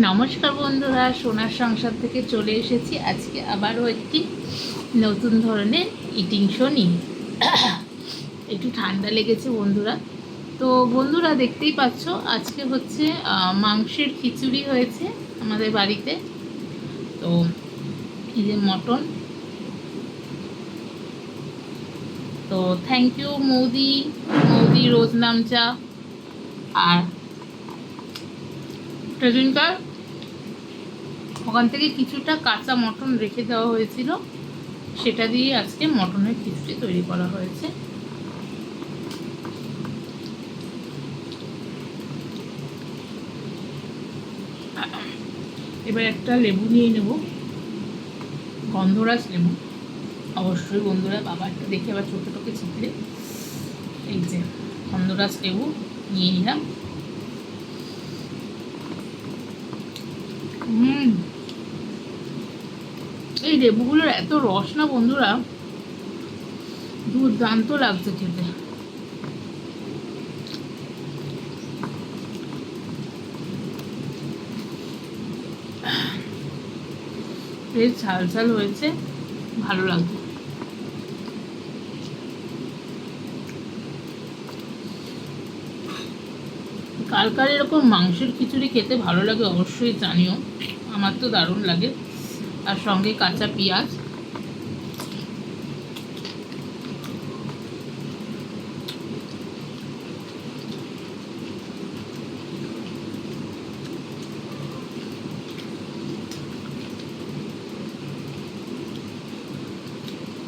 নমস্কার বন্ধুরা, সোনার সংসার থেকে চলে এসেছি আজকে আবারও একটি নতুন ধরনের ইটিং শো নিয়ে। একটু ঠান্ডা লেগেছে বন্ধুরা। তো বন্ধুরা দেখতেই পাচ্ছ, আজকে হচ্ছে মাংসের খিচুড়ি হয়েছে আমাদের বাড়িতে। তো এই যে মটন। তো থ্যাংক ইউ মৌদি, রোজ নামচা। আর সেদিনকার ওখান থেকে কিছুটা কাঁচা মটন রেখে দেওয়া হয়েছিল, সেটা দিয়ে আজকে মটনের খিচুড়ি তৈরি করা হয়েছে। এবার একটা লেবু নিয়ে নেব, গন্ধরাজ লেবু। অবশ্যই বন্ধুরা বাবারটা দেখে আবার ছোটো টোকে ছিটলে। এই যে গন্ধরাজ লেবু নিয়ে নিলাম। এই লেবুগুলোর এত রস না বন্ধুরা, দুর্দান্ত লাগছে খেতে। বেশ ঝাল ঝাল হয়েছে, ভালো লাগছে। কার কার এরকম মাংসের খিচুড়ি খেতে ভালো লাগে অবশ্যই জানিও। আমার তো দারুণ লাগে। আর সঙ্গে কাঁচা পেঁয়াজ।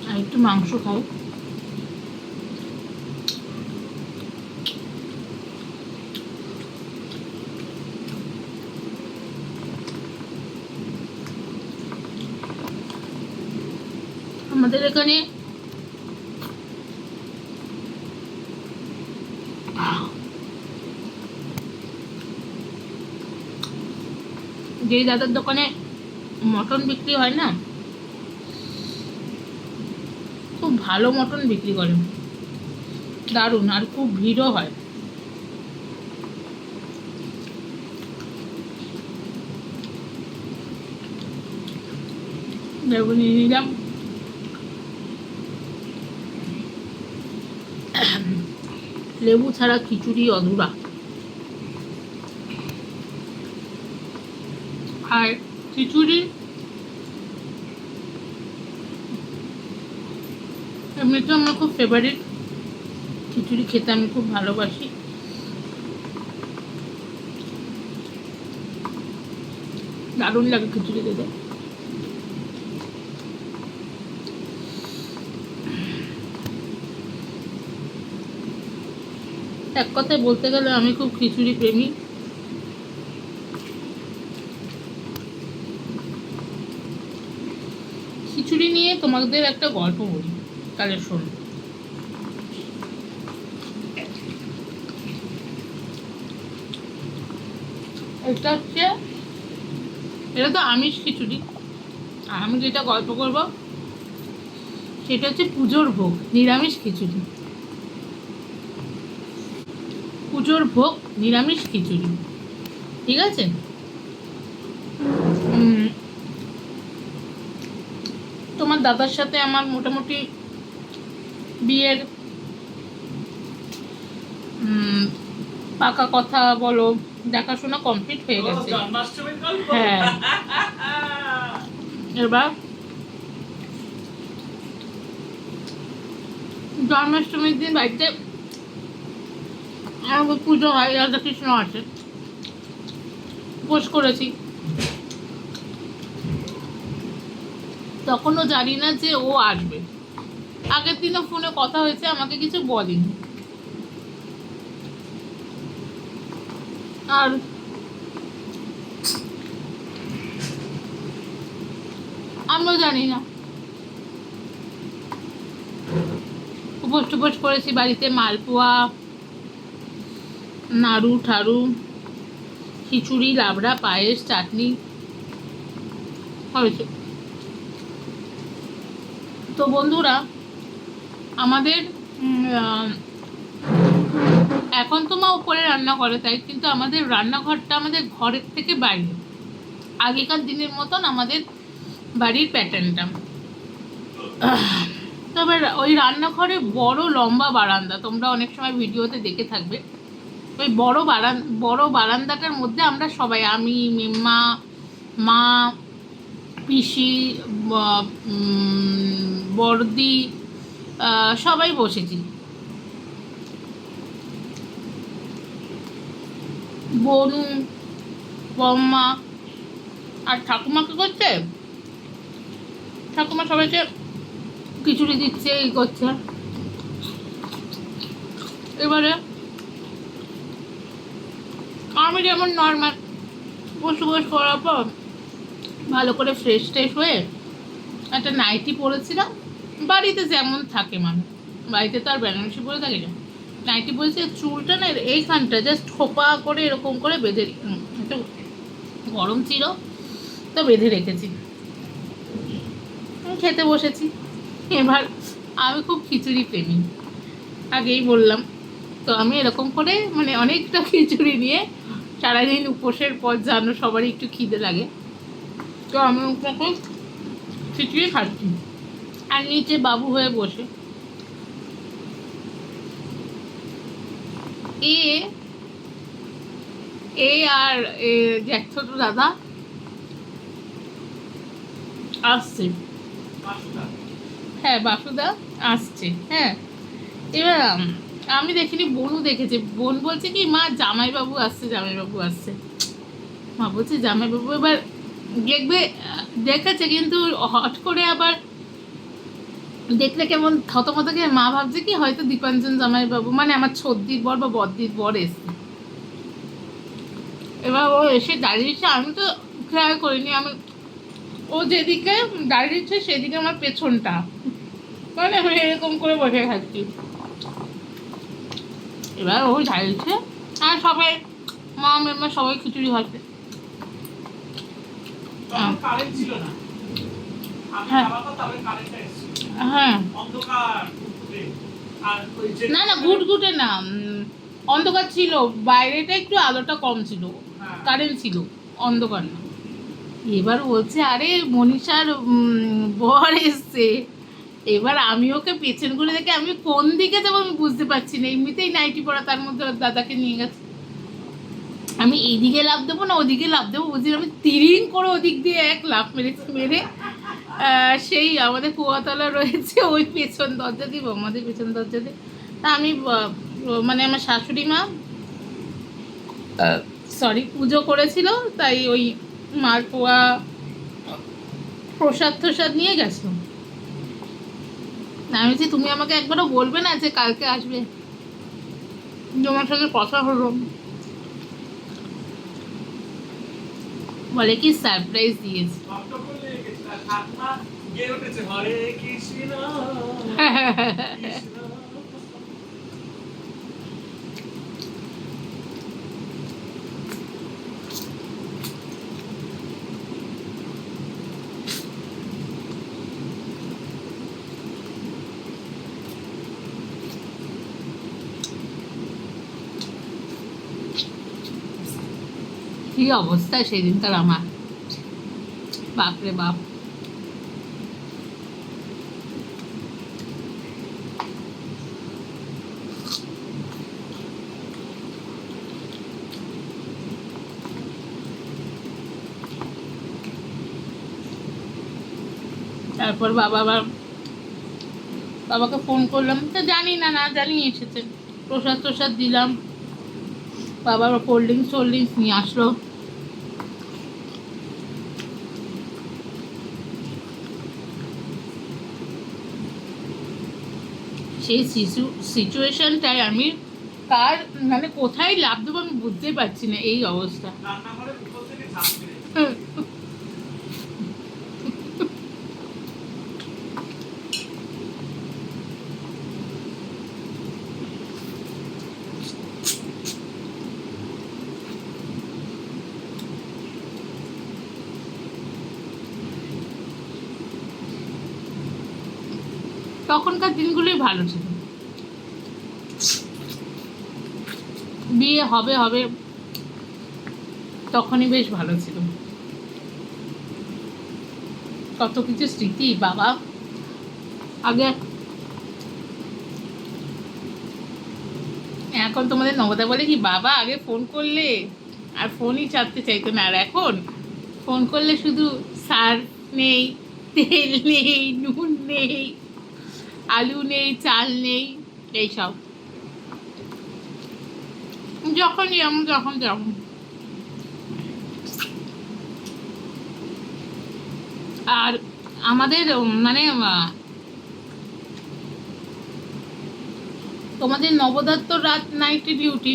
আর একটু মাংস খাই। আমাদের এখানে যে দাদার দোকানে মটন বিক্রি হয় না, খুব ভালো মটন বিক্রি করে, দারুণ। আর খুব ভিড়ও হয়। লেবু নিয়ে নিলাম। লেবু ছাড়া খিচুড়ি অধুরা। আর খিচুড়ি এমনিতে আমার খুব ফেভারিট। খিচুড়ি খেতে আমি খুব ভালোবাসি। দারুণ লাগে খিচুড়ি খেতে। এক কথায় বলতে গেলে আমি খুব খিচুড়ি প্রেমী। খিচুড়ি নিয়ে তোমাদের একটা গল্প বলি, তাহলে শোনো। এটা হচ্ছে, এটা তো আমিষ খিচুড়ি। আর আমি যেটা গল্প করব সেটা হচ্ছে পুজোর ভোগ, নিরামিষ খিচুড়ি। পুজোর ভোগ নিরামিষ খিচুড়ি, ঠিক আছে? তোমার দাদার সাথে আমার মোটামুটি বিয়ের পাকা কথা বলো, দেখাশোনা কমপ্লিট হয়ে গেছে। হ্যাঁ, এবার জন্মাষ্টমীর দিন বাড়িতে আমার পুজো হয়, রাধা কৃষ্ণ আছে, উপোস করেছি। তখনও জানি না যে ও আসবে। আগের দিনও ফোনে কথা হয়েছে, আমাকে কিছু বলেনি। আর আমিও জানি না। উপোস টুপোস করেছি বাড়িতে, মালপোয়া, নাড়ু ঠাড়ু, খিচুড়ি, লাবড়া, পায়েস, চাটনি হয়েছে। তো বন্ধুরা, আমাদের এখন তো মা উপরে রান্না করে, তাই কিন্তু আমাদের রান্নাঘরটা আমাদের ঘরের থেকে বাইরে। আগেকার দিনের মতন আমাদের বাড়ির প্যাটার্নটা। তবে ওই রান্নাঘরে বড় লম্বা বারান্দা, তোমরা অনেক সময় ভিডিওতে দেখে থাকবে। ওই বড় বারান্দাটার মধ্যে আমরা সবাই, আমি, মেম্মা, মা, পিসি, বড়দি, সবাই বসেছি। বনু, বম্মা আর ঠাকুমাকে করছে, ঠাকুমা সবাইকে খিচুড়ি দিচ্ছে, এই করছে। এবারে আমি যেমন নর্মাল বসে করার পর ভালো করে ফ্রেশ ট্রেশ হয়ে একটা নাইটি পরেছিলাম, বাড়িতে যেমন থাকে মানুষ, বাড়িতে তো আর বেনারসি পরে থাকে না, নাইটি পরেছি। চুলটা না এইখানটা জাস্ট খোপা করে এরকম করে বেঁধে, একটু গরম ছিল তো বেঁধে রেখেছি, খেতে বসেছি। এবার আমি খুব খিচুড়ি প্রেমী, আগেই বললাম। তো আমি এরকম করে মানে অনেকটা খিচুড়ি নিয়ে, সারাদিন উপোসের পর জানো সবারই একটু খিদে লাগে, তো আমি ওকে খিচুড়ি খাচ্ছি আর নিচে বাবু হয়ে বসে। এ আর ছোট দাদা আসছে, হ্যাঁ বাসুদা আসছে। হ্যাঁ, এবার আমি দেখিনি, বোনও দেখেছে। বোন বলছে কি, মা জামাইবাবু আসছে, জামাইবাবু আসছে। মা বলছে জামাইবাবু, এবার দেখবে দেখেছে, কিন্তু হট করে আবার দেখলে কেমন থতমতকে, মা ভাবছে কি হয়তো দীপাঞ্জন জামাইবাবু মানে আমার ছদ্দির বর বা বদ্দির বর এসছে। এবার ও এসে দাঁড়িয়েছে, আমি তো খেয়াল করিনি, আমি ও যেদিকে দাঁড়িয়েছে সেদিকে আমার পেছনটা, মানে আমি এরকম করে বসে খাচ্ছি। এবার ও দাঁড়িয়েছে আর সবাই, মা মেম্মা সবাই খিচুড়ি খাচ্ছে। হ্যাঁ, না না ঘুটঘুটে না, অন্ধকার ছিল, বাইরেটা একটু আলোটা কম ছিল, কারেন্ট ছিল, অন্ধকার না। এবার বলছে আরে মনীষার বর এসছে। এবার আমি ওকে পেছন করে দেখে আমি কোন দিকে যাবো আমি বুঝতে পারছি না, এমনিতেই নাইটি পরা, তার মধ্যে ওর দাদাকে নিয়ে গেছে। আমি এইদিকে লাফ দেবো না ওদিকে লাফ দেবো বুঝি, আমি তিরিং করে ওদিক দিয়ে এক লাফ মেরে সেই আমাদের কুয়াতলা রয়েছে ওই পেছন দরজা দিব, আমাদের পেছন দরজা দিয়ে। তা আমি মানে আমার শাশুড়ি মা পুজো করেছিল, তাই ওই মালপোয়া প্রসাদ নিয়ে গেছো। আমি বলছি তুমি আমাকে একবারও বলবে না যে কালকে আসবে, তোমার সঙ্গে কথা হলো, বলে কি সারপ্রাইজ দিয়েছে। কি অবস্থা সেদিনকার আমার, বাপরে বাপ। তারপর বাবাকে ফোন করলাম, তো জানি না জানি এসেছে, প্রসাদ দিলাম, বাবার কোল্ড ড্রিঙ্কস নিয়ে আসলো। সেই সিচুয়েশনটায় আমি কার মানে কোথায় লাভ দেবো আমি বুঝতেই পারছি না, এই অবস্থা। তখনকার দিনগুলোই ভালো ছিল, বিয়ে হবে তখনই বেশ ভালো ছিল। কত কিছু স্মৃতি বাবা। আগে এখন তোমাদের নবদা বলে কি বাবা আগে ফোন করলে আর ফোনই ছাড়তে চাইতো না, আর এখন ফোন করলে শুধু সার নেই, তেল নেই, নুন নেই, আলু নেই, চাল নেই, এইসব। যখন যেমন যখন যেমন। আর আমাদের মানে তোমাদের নবদার তো রাত নাইটে ডিউটি।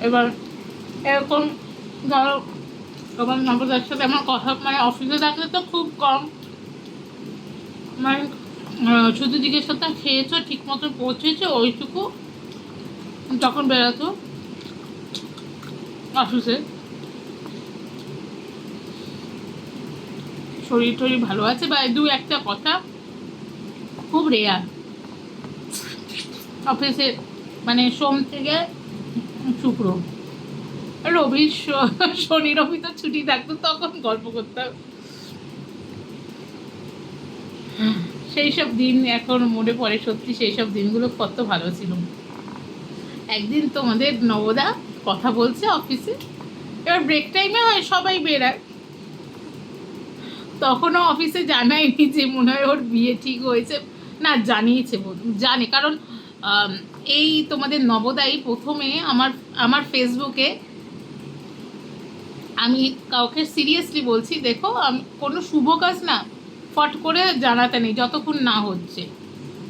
এবার এরকম ধরো তোমার নবদার সাথে আমার কথা মানে অফিসে থাকলে তো খুব কম, মানে শুধু জিজ্ঞেস করতাম খেয়েছো, ঠিক মতো পৌঁছেছো, ওইটুকু। যখন বেরোতো অফিসে শরীর টরীর ভালো আছে বা দু একটা কথা, খুব রেয়ার। অফিসে মানে সোম থেকে শুক্র, রবি শনি রবি তো ছুটি থাকতো, তখন গল্প করতাম। সেই সব দিন এখন মনে পড়ে সত্যি, সেই সব দিনগুলো কত ভালো ছিল। একদিন তোমাদের নবদা কথা বলছে অফিসে, এবার ব্রেক টাইমে হয় সবাই বেরায়, তখনও অফিসে জানায়নি যে মনে হয় ওর বিয়ে ঠিক হয়েছে। না জানিয়েছে, জানে, কারণ এই তোমাদের নবদাই প্রথমে আমার আমার ফেসবুকে, আমি কাউকে সিরিয়াসলি বলছি, দেখো আমি কোনো শুভ কাজ না ফট করে জানাতে নেই যতক্ষণ না হচ্ছে।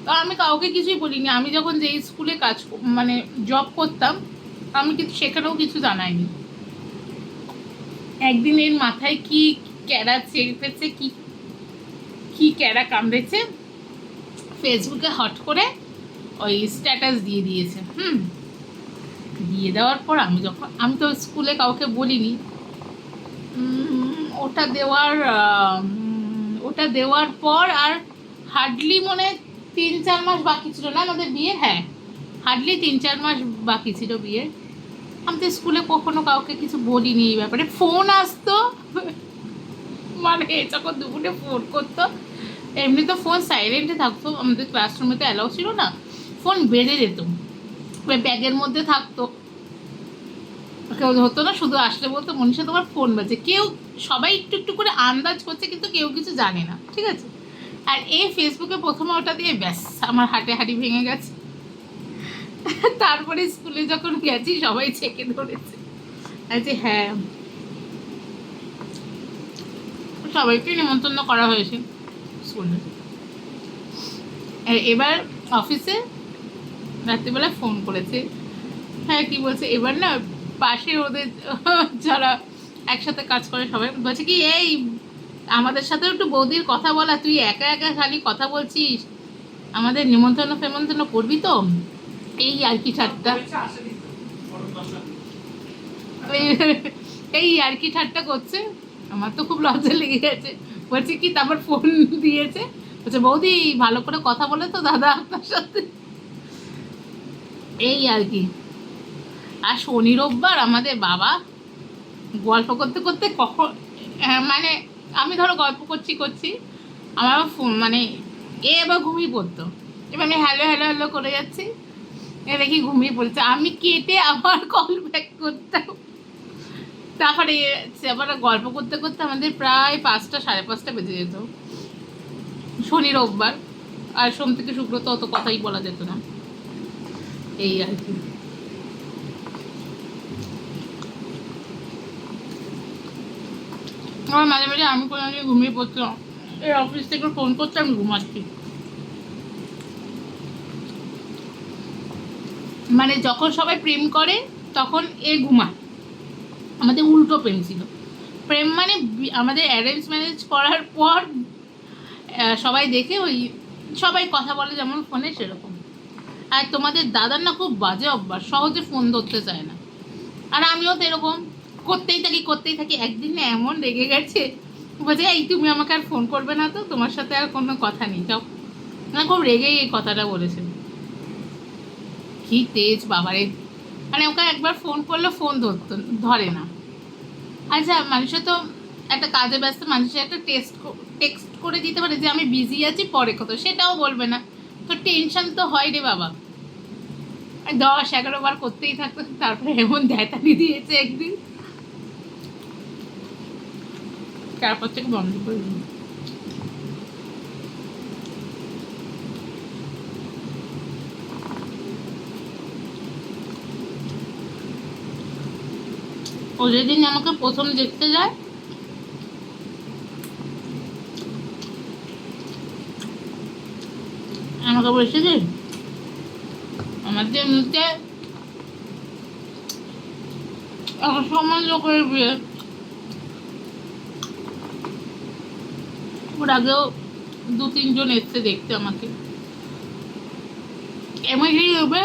তো আমি কাউকে কিছুই বলিনি। আমি যখন যেই স্কুলে কাজ মানে জব করতাম, আমি কিন্তু সেখানেও কিছু জানাইনি। একদিন এর মাথায় কি ক্যারা চেপেছে, কি কি ক্যারা কামড়েছে, ফেসবুকে হট করে ওই স্ট্যাটাস দিয়ে দিয়েছে। দিয়ে দেওয়ার পর আমি তো স্কুলে কাউকে বলিনি। ওটা দেওয়ার পর আর হার্ডলি মনে 3-4 মাস বাকি ছিল না আমাদের বিয়ে। হ্যাঁ, হার্ডলি 3-4 মাস বাকি ছিল বিয়ের। আমি তো স্কুলে কখনো কাউকে কিছু বলিনি এই ব্যাপারে। ফোন আসতো মানে যখন দুপুরে ফোন করতো, এমনি তো ফোন সাইলেন্টে থাকতো, আমাদের ক্লাসরুমে তো অ্যালাউ ছিল না, ফোন বেজে যেত, ব্যাগের মধ্যে থাকতো, কেউ হতো না, শুধু আসলে বলতো মনীষা তোমার ফোন বাজে। কেউ সবাই একটু একটু করে আন্দাজ করছে, কিন্তু কেউ কিছু জানে না, ঠিক আছে। আর এই ফেসবুকে প্রথমে ওটা দিয়ে ব্যাস আমার হাঁটি ভেঙে গেছে। তারপরে স্কুলে যখন গেছি সবাই চেকে ধরেছে যে হ্যাঁ, সবাইকে নিমন্ত্রণ করা হয়েছে স্কুলে। এবার অফিসে রাত্রিবেলা ফোন করেছে। হ্যাঁ, কি বলছে এবার না, পাশে ওদের যারা একসাথে কাজ করে সবাই বলছে কি, এই আমাদের সাথে একটু বৌদির কথা বলা, তুই একা একা খালি কথা বলছিস, আমাদের নিমন্ত্রণ ফেমন্ত্রণ করবি তো, এই আর কি ঠাট্টা, এই আর কি ঠাট্টা করছে। আমার তো খুব লজ্জা লেগে গেছে। বলছে কি, তারপর ফোন দিয়েছে, বলছে বৌদি ভালো করে কথা বলে তো দাদা আপনার সাথে, এই আর কি। আর শনি রোববার আমাদের বাবা গল্প করতে করতে কখন মানে আমি ধরো গল্প করছি আমার মানে এবার ঘুমিয়ে পড়তো। এবার আমি হ্যালো হ্যালো হ্যালো করে যাচ্ছি, এ দেখি ঘুমিয়ে পড়েছে, আমি কেটে আবার কল ব্যাক করতাম। তারপরে আবার গল্প করতে করতে আমাদের প্রায় 5টা 5:30 বেজে যেত শনি রোববার। আর সোম থেকে শুক্র তো অত কথাই বলা যেত না, এই আর কি। আমার মাঝে মাঝে আমি কোনো দিন ঘুমিয়ে পড়তাম, এই অফিস থেকে ফোন করতে আমি ঘুমাচ্ছি। মানে যখন সবাই প্রেম করে তখন এ ঘুমায়, আমাদের উল্টো প্রেম ছিল। প্রেম মানে আমাদের অ্যারেঞ্জ ম্যারেজ করার পর সবাই দেখে ওই সবাই কথা বলে যেমন ফোনে সেরকম। আর তোমাদের দাদার না খুব বাজে অভ্যাস, সহজে ফোন ধরতে চায় না। আর আমিও তো এরকম করতেই থাকি। একদিন না এমন রেগে গেছে, বলছে এই তুমি আমাকে আর ফোন করবে না তো, তোমার সাথে আর কোনো কথা নেই, যাও। না খুব রেগেই এই কথাটা বলেছে। কি তেজ বাবারে, মানে ওকে একবার ফোন করলে ফোন ধরে না। আচ্ছা, মানুষের তো একটা কাজে ব্যস্ত মানুষের একটা টেক্সট করে দিতে পারে যে আমি বিজি আছি, পরে কত, সেটাও বলবে না। তো টেনশন তো হয় রে বাবা। 10-11 বার করতেই থাকতো, তারপরে এমন দেয়তানি দিয়েছে একদিন, তারপর থেকে বন্ধ করে দিল। ও যেদিন আমাকে প্রথম দেখতে যায়, আমাকে বলছে যে আমাদের মুখে সম্বন্ধ করে বিয়ে। ওর আগেও 2-3 জন এসছে দেখতে আমাকে, এমন হবে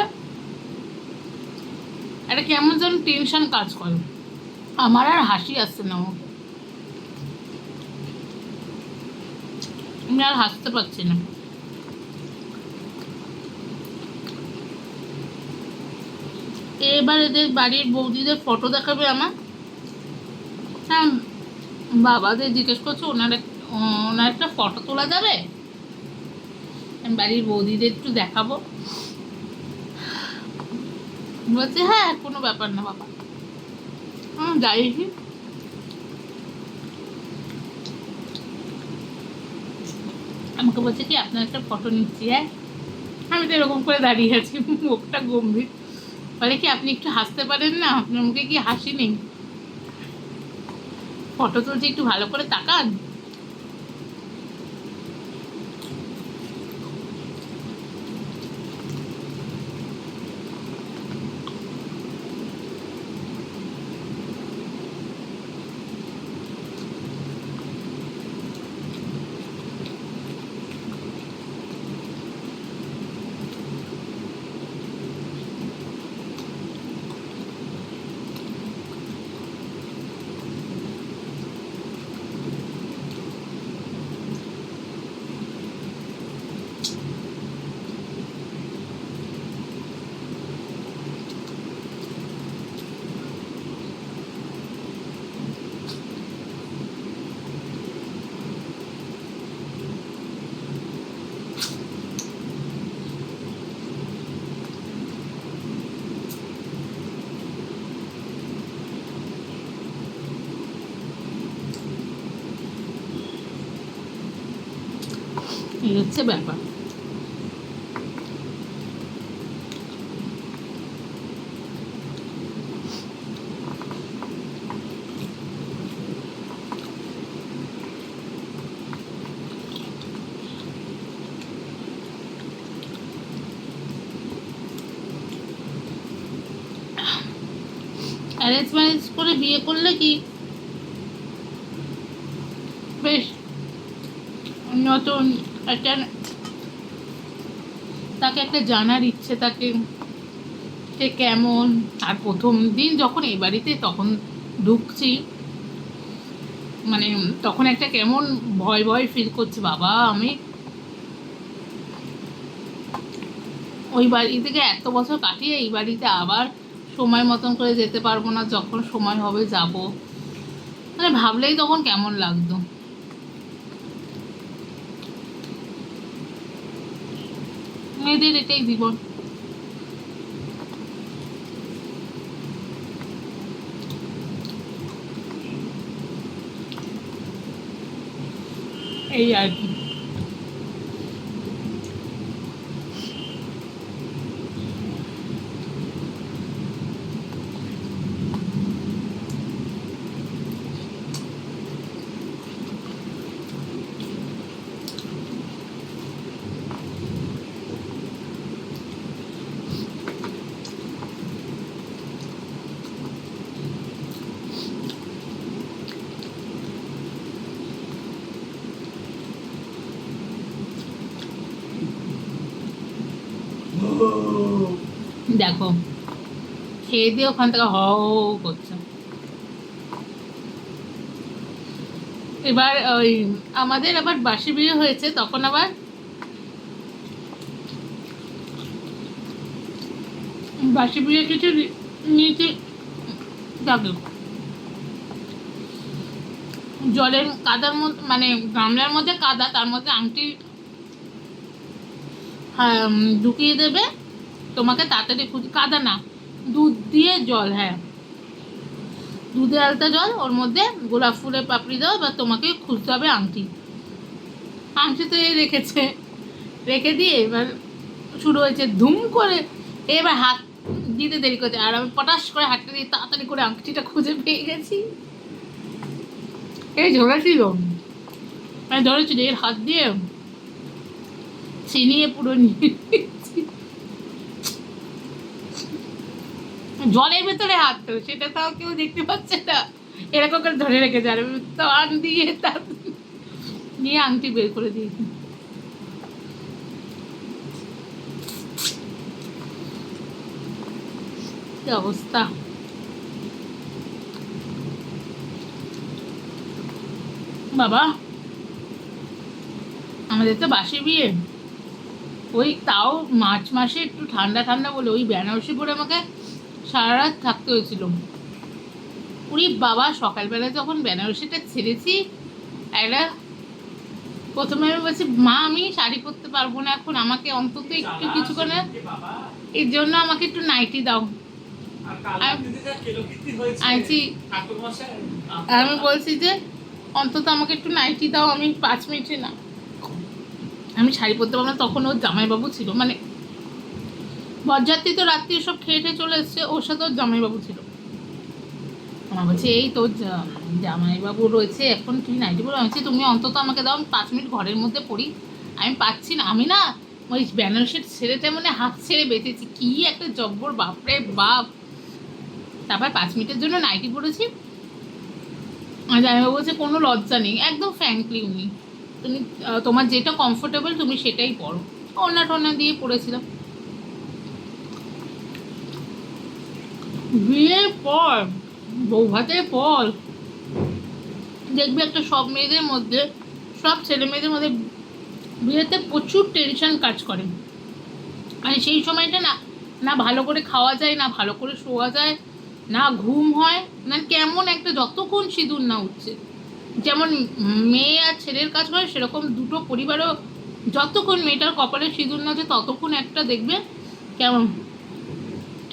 একটা কেমন যেন টেনশন কাজ করে। আমার আর হাসি আসছে না, আমাকে আমি আর হাসতে পারছি না। এবার এদের বাড়ির বৌদিদের ফটো দেখাবে আমার। হ্যাঁ, বাবাদের জিজ্ঞেস করছে ওনার একটা ফটো তোলা যাবে, আমি বাড়ির বৌদিদের একটু দেখাবো। বলছে হ্যাঁ কোনো ব্যাপার না বাবা, যাই। আমাকে বলছে কি আপনার একটা ফটো নিচ্ছি। হ্যাঁ, আমি তো এরকম করে দাঁড়িয়ে আছি, মুখটা গম্ভীর। বলে কি আপনি একটু হাসতে পারেন না, আপনার মুখে কি হাসি নেই? ফটো তুলছি, একটু ভালো করে তাকান। এই হচ্ছে ব্যাপার। অ্যারেঞ্জ ম্যারেজ করে বিয়ে করলে কি বেশ নতুন একটা, তাকে একটা জানার ইচ্ছে থাকে সে কেমন। আর প্রথম দিন যখন এই বাড়িতে তখন ঢুকছি, মানে তখন একটা কেমন ভয় ভয় ফিল করছে, বাবা আমি ওই বাড়ি থেকে এত বছর কাটিয়ে এই বাড়িতে আবার সময় মতন করে যেতে পারবো না, যখন সময় হবে যাব, মানে ভাবলেই তখন কেমন লাগতো। মেয়েদের এটাই জীবন। এই আর কি। দেখো খেয়ে দিয়ে ওখান থেকে করছে। এবার ওই আমাদের আবার বাসি বিয়ে হয়েছে, তখন আবার বাসি বিয়ে কিছু নীতি থাকে। জলের কাদার মধ্যে মানে গামলার মধ্যে কাদা, তার মধ্যে আংটি ঢুকিয়ে দেবে। তোমাকে তাড়াতাড়ি কাদা না, দুধ দিয়ে জল, হ্যাঁ দুধে আলতা জল, ওর মধ্যে গোলাপ ফুলের পাপড়ি দাও, বা তোমাকে খুঁজতে হবে আংটি। আংটিতে রেখেছে, রেখে দিয়ে এবার শুরু হয়েছে ধুম করে, এবার হাত দিতে দেরি করছে, আর আমি পটাশ করে হাতটা দিয়ে তাড়াতাড়ি করে আংটিটা খুঁজে পেয়ে গেছি। এই ধরেছিল, মানে ধরেছিল এর হাত দিয়ে ছিনিয়ে পুরো নিয়ে জলের ভেতরে হাত তো, সেটা তাও কেউ দেখতে পাচ্ছে না, এরকম করে ধরে রেখেছে, আর টান দিয়ে তার নিয়ে আংটি বের করে দিয়েছি। কি অবস্থা! বাবা, আমাদের তো বাসি বিয়ে, ওই তাও মার্চ মাসে একটু ঠান্ডা ঠান্ডা বলে ওই বেনারসি পরে আমাকে সারা রাত থাকতে হয়েছিল। উনি বাবা, সকালবেলা যখন বেনারসিটা ছেড়েছি, একটা প্রথমে আমি বলছি, মা আমি শাড়ি পরতে পারবো না এখন, আমাকে অন্তত একটু কিছুক্ষণে এর জন্য আমাকে একটু নাইটি দাও। আমি বলছি যে অন্তত আমাকে একটু নাইটি দাও, আমি 5 মিনিটে না, আমি শাড়ি পরতে পারবো না। তখন ওর জামাইবাবু ছিল, মানে বরযাত্রী তো রাত্রি সব খেয়ে টেয়ে চলে এসছে, ওর সাথে ওর জামাইবাবু ছিল। আমার বলছে এই তোর জামাইবাবু রয়েছে, এখন তুই নাইটি পরে, আমি তুমি অন্তত আমাকে দাও, আমি 5 মিনিট ঘরের মধ্যে পড়ি। আমি পাচ্ছি না, আমি না ওই বেনারসির ছেড়েটা মানে হাত ছেড়ে বেঁচেছি, কি একটা জব্বর, বাপরে বাপ। তারপর 5 মিনিটের জন্য নাইটি পরেছি, আর জামাইবাবু বলছে কোনো লজ্জা নেই, একদম ফ্র্যাঙ্কলি উনি, তুমি তোমার যেটা কমফোর্টেবল তুমি সেটাই পরো। ওড়না টোনা দিয়ে পরেছিলাম। বিয়ের পর, বৌভাতের পর দেখবি একটা সব মেয়েদের মধ্যে, সব ছেলে মেয়েদের মধ্যে বিয়েতে প্রচুর টেনশন কাজ করে। মানে সেই সময়টা না, না ভালো করে খাওয়া যায়, না ভালো করে শোয়া যায়, না ঘুম হয়, না কেমন একটা, যতক্ষণ সিঁদুর না উঠছে। যেমন মেয়ে আর ছেলের কাজ করে, সেরকম দুটো পরিবারও যতক্ষণ মেয়েটার কপালে সিঁদুর না হচ্ছে ততক্ষণ একটা দেখবে কেমন,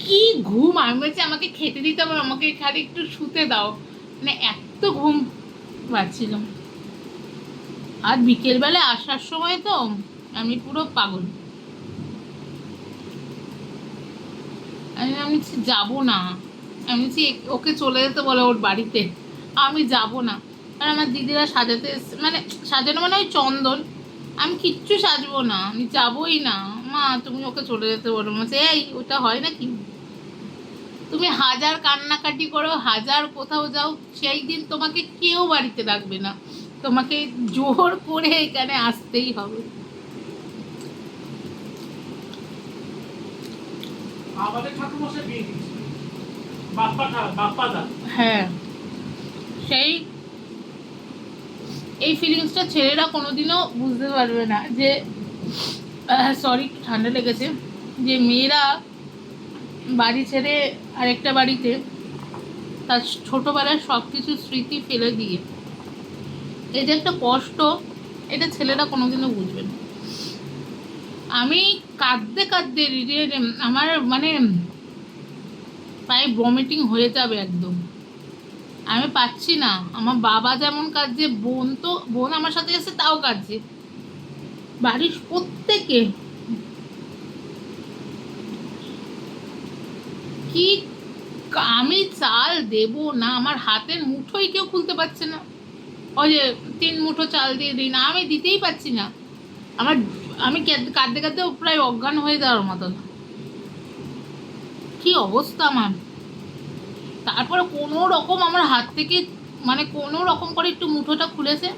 কি ঘুম। আমি বলছি আমাকে খেতে দিতে হবে, আমাকে খালি একটু শুতে দাও, মানে এত ঘুম পাচ্ছিল। আর বিকেলবেলা আসার সময় তো আমি পুরো পাগল, আমি যাবো না, আমি বলছি ওকে চলে যেতে বলো ওর বাড়িতে, আমি যাব না। আর আমার দিদিরা সাজাতে, মানে সাজানো মানে ওই চন্দন, আমি কিচ্ছু সাজবো না, আমি যাবোই না। মা তুমি ওকে চলে যেতে বলো। বলছে এই ওটা হয় নাকি, তুমি হাজার কান্নাকাটি করো, হাজার কোথাও যাও, সেই দিন তোমাকে কেউ বাড়িতে রাখবে না, তোমাকে জোর করে এখানে আসতেই হবে। আমাদের ঠাকুরমশাই বিয়ে দিয়েছিল, বাপ্পাদা। হ্যাঁ, সেই এই ফিলিংসটা ছেলেরা কোনোদিনও বুঝতে পারবে না, যে সরি ঠান্ডা লেগেছে, যে মেয়েরা বাড়ি ছেড়ে আরেকটা বাড়িতে তার ছোটোবেলার সব কিছু স্মৃতি ফেলে দিয়ে, এই যে একটা কষ্ট, এটা ছেলেরা কোনোদিনও বুঝবে না। আমি কাঁদতে কাঁদতে আমার মানে প্রায় ভমিটিং হয়ে যাবে একদম, আমি পাচ্ছি না। আমার বাবা যেমন কাঁদছে, বোন আমার সাথে এসে তাও কাঁদছে, বাড়ির প্রত্যেকে। কি, আমি চাল দেব না, আমার হাতের মুঠোই কেউ খুলতে পারছে না। ওই যে 3 মুঠো চাল দিয়ে দিই না, আমি দিতেই পারছি না। আমি কাঁদতে কাঁদতে প্রায় অজ্ঞান হয়ে যাওয়ার মতন কি অবস্থা আমার। তারপরে কোনো রকম আমার হাত থেকে, মানে কোনো রকম করে একটু মুঠোটা খুলেছে।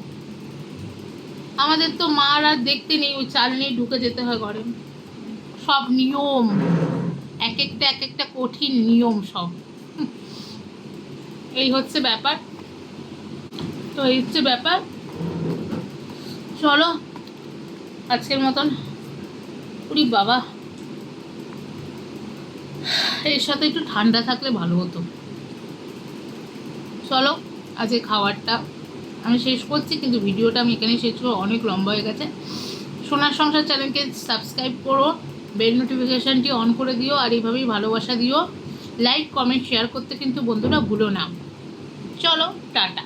আমাদের তো মার আর দেখতে নেই, ওই চাল নিয়ে ঢুকে যেতে হয় ঘরে। সব নিয়ম, এক একটা কঠিন নিয়ম সব। এই হচ্ছে ব্যাপার, তো এই হচ্ছে ব্যাপার। চলো আজকের মতন, উরি বাবা, এর সাথে একটু ঠান্ডা থাকলে ভালো হতো। চলো আজকে খাবারটা আমি শেষ করছি, কিন্তু ভিডিওটা আমি এখানে শেষ করবো, অনেক লম্বা হয়ে গেছে। সোনার সংসার চ্যানেলকে সাবস্ক্রাইব করো, বেল নোটিফিকেশানটি অন করে দিও, আর এইভাবেই ভালোবাসা দিও। লাইক কমেন্ট শেয়ার করতে কিন্তু বন্ধুরা ভুলো না। চলো টাটা।